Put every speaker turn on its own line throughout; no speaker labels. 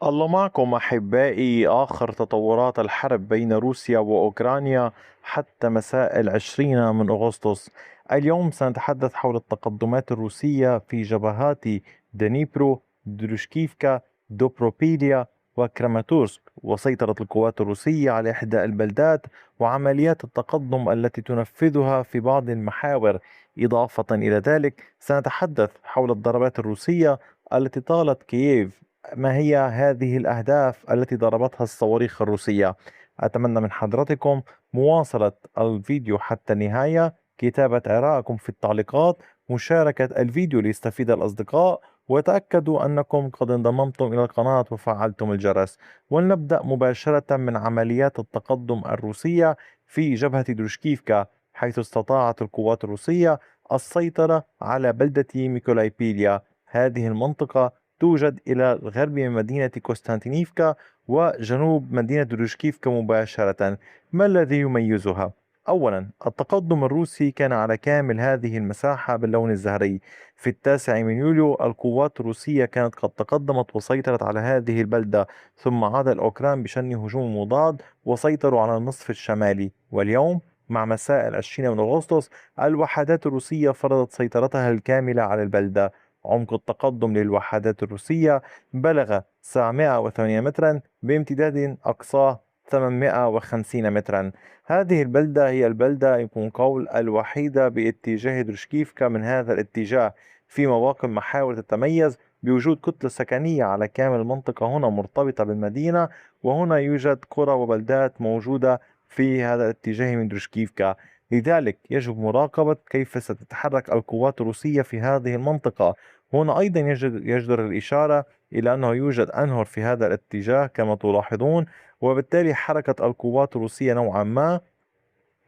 الله معكم أحبائي. آخر تطورات الحرب بين روسيا وأوكرانيا حتى مساء 20 من أغسطس. اليوم سنتحدث حول التقدمات الروسية في جبهات دنيبرو، دروشكيفكا، دوبروبيليا وكراماتورسك، وسيطرة القوات الروسية على إحدى البلدات، وعمليات التقدم التي تنفذها في بعض المحاور. إضافة إلى ذلك سنتحدث حول الضربات الروسية التي طالت كييف. ما هي هذه الأهداف التي ضربتها الصواريخ الروسية؟ أتمنى من حضرتكم مواصلة الفيديو حتى النهاية، كتابة آرائكم في التعليقات، مشاركة الفيديو ليستفيد الأصدقاء، وتأكدوا أنكم قد انضممتم إلى القناة وفعلتم الجرس. ولنبدأ مباشرة من عمليات التقدم الروسية في جبهة دروشكيفكا، حيث استطاعت القوات الروسية السيطرة على بلدة ميكولايبيليا. هذه المنطقة توجد إلى الغرب من مدينة كوستانتينيفكا وجنوب مدينة دروشكيفكا مباشرة. ما الذي يميزها؟ أولا، التقدم الروسي كان على كامل هذه المساحة باللون الزهري. في 9 من يوليو القوات الروسية كانت قد تقدمت وسيطرت على هذه البلدة، ثم عاد الأوكران بشن هجوم مضاد وسيطروا على النصف الشمالي. واليوم مع مساء 20 من أغسطس الوحدات الروسية فرضت سيطرتها الكاملة على البلدة. عمق التقدم للوحدات الروسية بلغ 908 مترا بامتداد أقصاه 850 مترا. هذه البلدة هي البلدة يكون قول الوحيدة باتجاه درشكيفكا من هذا الاتجاه. في مواقع محاور تتميز بوجود كتلة سكنية على كامل المنطقة هنا مرتبطة بالمدينة، وهنا يوجد قرى وبلدات موجودة في هذا الاتجاه من درشكيفكا. لذلك يجب مراقبة كيف ستتحرك القوات الروسية في هذه المنطقة. هنا أيضا يجدر الإشارة إلى أنه يوجد أنهر في هذا الاتجاه كما تلاحظون، وبالتالي حركة القوات الروسية نوعا ما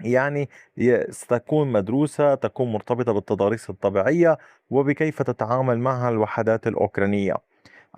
يعني ستكون مدروسة، تكون مرتبطة بالتضاريس الطبيعية وبكيف تتعامل معها الوحدات الأوكرانية.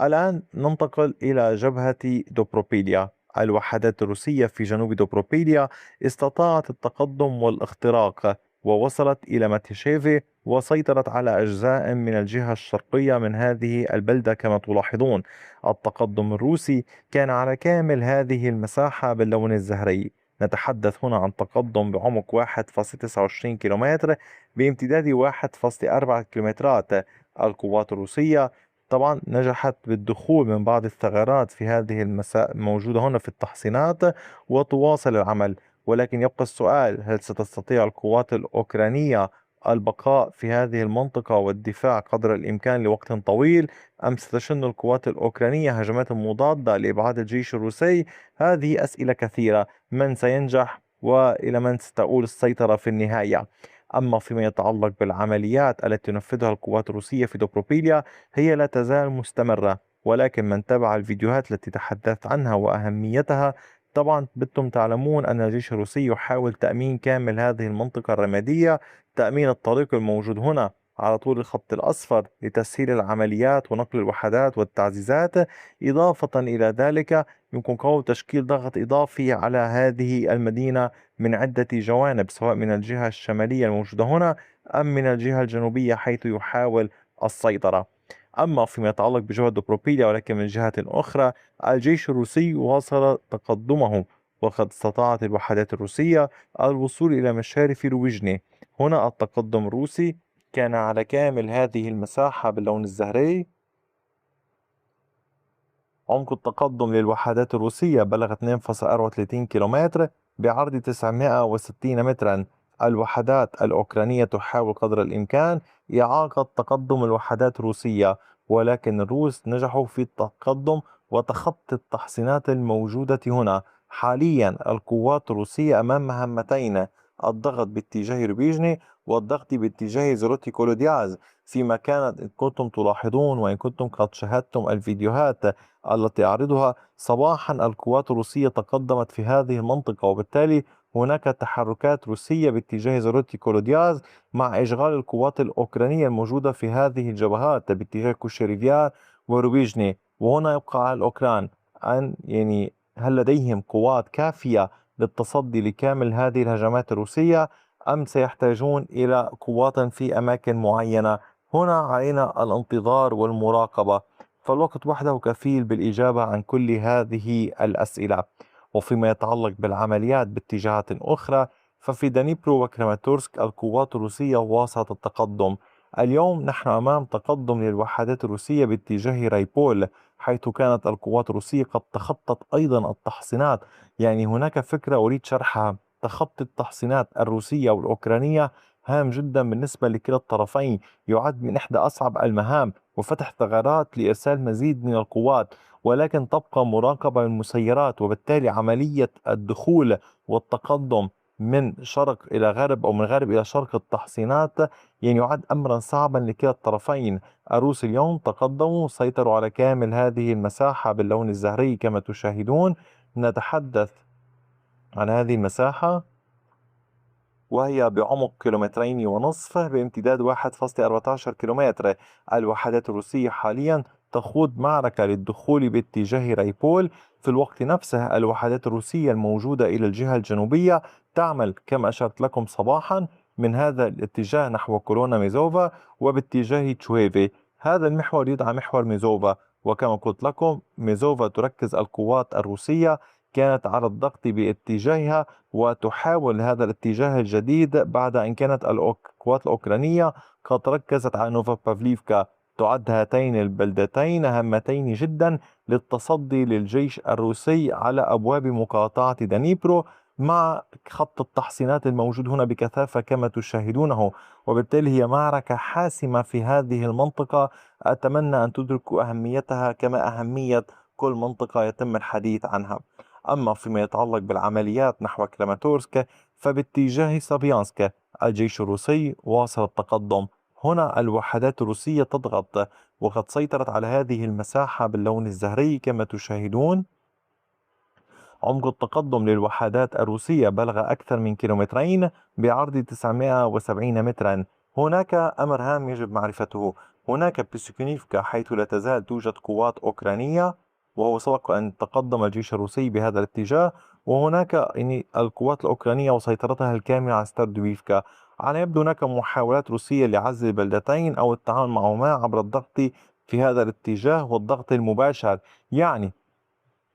الآن ننتقل إلى جبهة دوبروبيليا. الوحدات الروسية في جنوب دوبروبيليا استطاعت التقدم والاختراق، ووصلت إلى ماتيشيفي وسيطرت على أجزاء من الجهة الشرقية من هذه البلدة كما تلاحظون. التقدم الروسي كان على كامل هذه المساحة باللون الزهري. نتحدث هنا عن تقدم بعمق 1.29 كيلومتر بامتداد 1.4 كيلومترات. القوات الروسية طبعا نجحت بالدخول من بعض الثغرات في هذه المساء موجودة هنا في التحصينات وتواصل العمل. ولكن يبقى السؤال: هل ستستطيع القوات الأوكرانية البقاء في هذه المنطقة والدفاع قدر الإمكان لوقت طويل، أم ستشن القوات الأوكرانية هجمات مضادة لإبعاد الجيش الروسي؟ هذه أسئلة كثيرة. من سينجح وإلى من ستؤول السيطرة في النهاية؟ أما فيما يتعلق بالعمليات التي تنفذها القوات الروسية في دوبروبيليا، هي لا تزال مستمرة، ولكن من تابع الفيديوهات التي تحدثت عنها وأهميتها طبعا بدكم تعلمون أن الجيش الروسي يحاول تأمين كامل هذه المنطقة الرمادية، تأمين الطريق الموجود هنا على طول الخط الأصفر لتسهيل العمليات ونقل الوحدات والتعزيزات. إضافة إلى ذلك يمكن قول تشكيل ضغط إضافي على هذه المدينة من عدة جوانب، سواء من الجهة الشمالية الموجودة هنا أم من الجهة الجنوبية حيث يحاول السيطرة. أما فيما يتعلق بجبهة دوبروبيليا ولكن من جهة أخرى، الجيش الروسي واصل تقدمه، وقد استطاعت الوحدات الروسية الوصول إلى مشارف رويجني. هنا التقدم الروسي كان على كامل هذه المساحة باللون الزهري. عمق التقدم للوحدات الروسية بلغ 2.34 كيلومتر بعرض 960 مترا. الوحدات الأوكرانية تحاول قدر الإمكان إعاقة تقدم الوحدات الروسية، ولكن الروس نجحوا في التقدم وتخطي التحصينات الموجودة هنا. حاليا القوات الروسية أمام مهمتين: الضغط باتجاه روبيجني والضغط باتجاه زروتي كولودياز. فيما كانت إن كنتم تلاحظون وإن كنتم قد شاهدتم الفيديوهات التي أعرضها صباحا، القوات الروسية تقدمت في هذه المنطقة، وبالتالي هناك تحركات روسية باتجاه زوروتي كولودياز مع إشغال القوات الأوكرانية الموجودة في هذه الجبهات باتجاه كوشيريفيار وروبيجني. وهنا يبقى على الأوكران أن هل لديهم قوات كافية للتصدي لكامل هذه الهجمات الروسية، أم سيحتاجون إلى قوات في أماكن معينة؟ هنا علينا الانتظار والمراقبة. فالوقت وحده كفيل بالإجابة عن كل هذه الأسئلة. وفيما يتعلق بالعمليات باتجاهات أخرى، ففي دنيبرو وكراماتورسك القوات الروسية واصلت التقدم. اليوم نحن أمام تقدم للوحدات الروسية باتجاه ريبول، حيث كانت القوات الروسية قد تخطت أيضا التحصينات. يعني هناك فكرة أريد شرحها. تخطي التحصينات الروسية والأوكرانية هام جدا بالنسبة لكلا الطرفين، يعد من إحدى أصعب المهام، وفتح ثغرات لإرسال مزيد من القوات. ولكن تبقى مراقبة المسيرات، وبالتالي عملية الدخول والتقدم من شرق إلى غرب أو من غرب إلى شرق التحصينات يعني يعد أمرا صعبا لكلا الطرفين. الروس اليوم تقدموا، سيطروا على كامل هذه المساحة باللون الزهري كما تشاهدون. نتحدث عن هذه المساحة وهي بعمق 2.5 كيلومتر بامتداد 1.14 كيلومتر. الوحدات الروسية حاليا تخوض معركة للدخول باتجاه ريبول. في الوقت نفسه الوحدات الروسية الموجودة إلى الجهة الجنوبية تعمل كما أشرت لكم صباحا من هذا الاتجاه نحو كورونا ميزوفا وباتجاه تشويفي. هذا المحور يدعى محور ميزوفا. وكما قلت لكم ميزوفا تركز القوات الروسية، كانت على الضغط باتجاهها وتحاول هذا الاتجاه الجديد بعد أن كانت القوات الأوكرانية قد ركزت على نوفابافليفكا. تعد هاتين البلدتين هامتين جدا للتصدي للجيش الروسي على أبواب مقاطعة دنيبرو، مع خط التحصينات الموجود هنا بكثافة كما تشاهدونه. وبالتالي هي معركة حاسمة في هذه المنطقة. أتمنى أن تدركوا أهميتها كما أهمية كل منطقة يتم الحديث عنها. أما فيما يتعلق بالعمليات نحو كراماتورسك فباتجاه سابيانسك الجيش الروسي واصل التقدم. هنا الوحدات الروسية تضغط، وقد سيطرت على هذه المساحة باللون الزهري كما تشاهدون. عمق التقدم للوحدات الروسية بلغ أكثر من كيلومترين بعرض 970 مترا. هناك أمر هام يجب معرفته. هناك بسكونيفكا حيث لا تزال توجد قوات أوكرانية، وهو سبق أن تقدم الجيش الروسي بهذا الاتجاه. وهناك يعني القوات الأوكرانية وسيطرتها الكاملة على ستاردويفكا. على يبدو هناك محاولات روسية لعزل البلدتين أو التعامل معهما عبر الضغط في هذا الاتجاه والضغط المباشر. يعني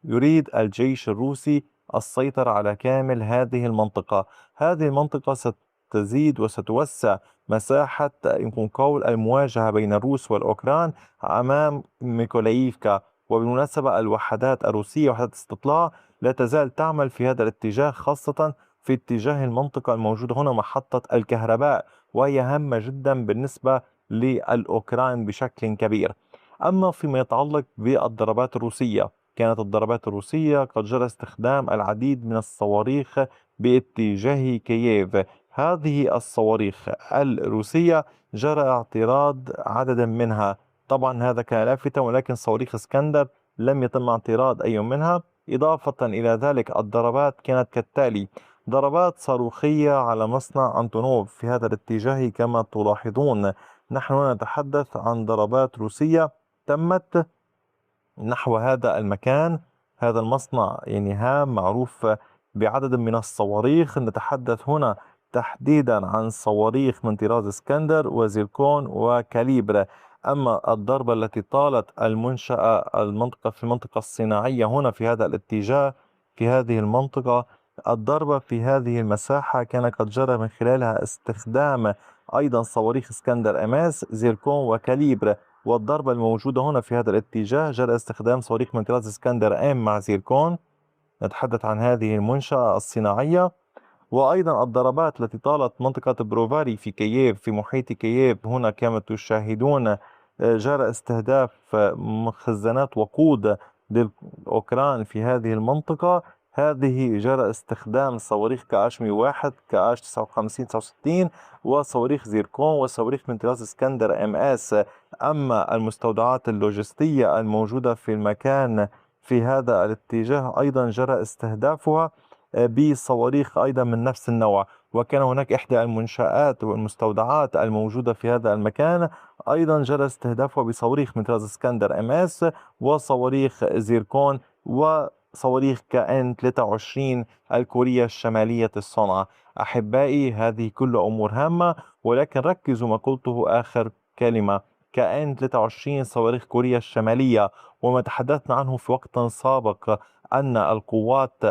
يريد الجيش الروسي السيطرة على كامل هذه المنطقة. هذه المنطقة ستزيد وستوسع مساحة يمكن قول المواجهة بين الروس والأوكران أمام ميكولاييفكا. وبالمناسبة الوحدات الروسية وحدات استطلاع لا تزال تعمل في هذا الاتجاه، خاصة في اتجاه المنطقة الموجودة هنا محطة الكهرباء، وهي هامة جدا بالنسبة للأوكران بشكل كبير. أما فيما يتعلق بالضربات الروسية، كانت الضربات الروسية قد جرى استخدام العديد من الصواريخ باتجاه كييف. هذه الصواريخ الروسية جرى اعتراض عدد منها، طبعا هذا كان لافتة، ولكن صواريخ اسكندر لم يتم اعتراض أي منها. إضافة إلى ذلك الضربات كانت كالتالي: ضربات صاروخية على مصنع أنتونوف في هذا الاتجاه كما تلاحظون. نحن نتحدث عن ضربات روسية تمت نحو هذا المكان. هذا المصنع يعني هام معروف بعدد من الصواريخ. نتحدث هنا تحديدا عن صواريخ من طراز اسكندر وزيركون وكاليبر. أما الضربة التي طالت المنطقة في المنطقة الصناعية هنا في هذا الاتجاه في هذه المنطقة، الضربة في هذه المساحة كان قد جرى من خلالها استخدام أيضا صواريخ اسكندر MS زيركون وكاليبر. والضربة الموجودة هنا في هذا الاتجاه جرى استخدام صواريخ من طراز اسكندر M مع زيركون. نتحدث عن هذه المنشأة الصناعية. وأيضا الضربات التي طالت منطقة بروفاري في كييف في محيط كييف هنا كما تشاهدون، جرى استهداف مخزنات وقود للأوكران في هذه المنطقة. هذه جرى استخدام صواريخ كاش 101 كاش 59 69 وصواريخ زيركون وصواريخ من طراز اسكندر MS. أما المستودعات اللوجستية الموجودة في المكان في هذا الاتجاه أيضا جرى استهدافها بصواريخ أيضا من نفس النوع. وكان هناك إحدى المنشآت والمستودعات الموجودة في هذا المكان أيضا جرى استهدافها بصواريخ من طراز اسكندر MS وصواريخ زيركون وصواريخ KN 23 الكورية الشمالية الصنع. أحبائي هذه كل أمور هامة، ولكن ركزوا ما قلته آخر كلمة. كائن 23 صواريخ كوريا الشمالية. وما تحدثنا عنه في وقت سابق أن القوات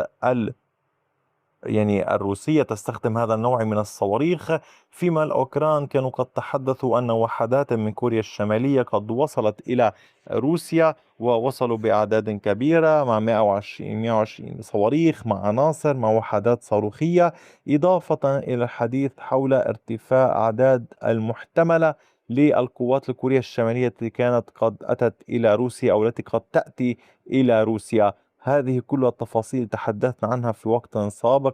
الروسية تستخدم هذا النوع من الصواريخ، فيما الأوكران كانوا قد تحدثوا أن وحدات من كوريا الشمالية قد وصلت إلى روسيا، ووصلوا بأعداد كبيرة مع 120 صواريخ، مع عناصر، مع وحدات صاروخية، إضافة إلى الحديث حول ارتفاع أعداد المحتملة للقوات الكورية الشمالية التي كانت قد أتت إلى روسيا أو التي قد تأتي إلى روسيا. هذه كل التفاصيل تحدثنا عنها في وقت سابق،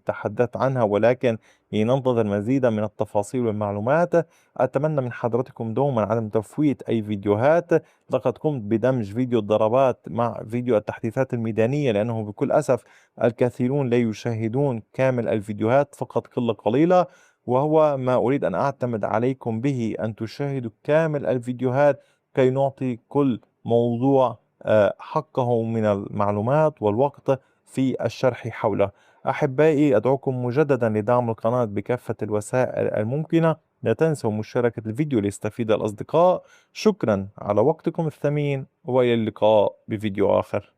تحدثت عنها، ولكن ننتظر مزيدا من التفاصيل والمعلومات. أتمنى من حضرتكم دوما عدم تفويت أي فيديوهات. لقد قمت بدمج فيديو الضربات مع فيديو التحديثات الميدانية، لأنه بكل أسف الكثيرون لا يشاهدون كامل الفيديوهات، فقط قلة قليلة، وهو ما أريد أن أعتمد عليكم به أن تشاهدوا كامل الفيديوهات كي نعطي كل موضوع حقه من المعلومات والوقت في الشرح حوله. أحبائي، أدعوكم مجددا لدعم القناة بكافة الوسائل الممكنة. لا تنسوا مشاركة الفيديو ليستفيد الأصدقاء. شكرا على وقتكم الثمين، وإلى اللقاء بفيديو آخر.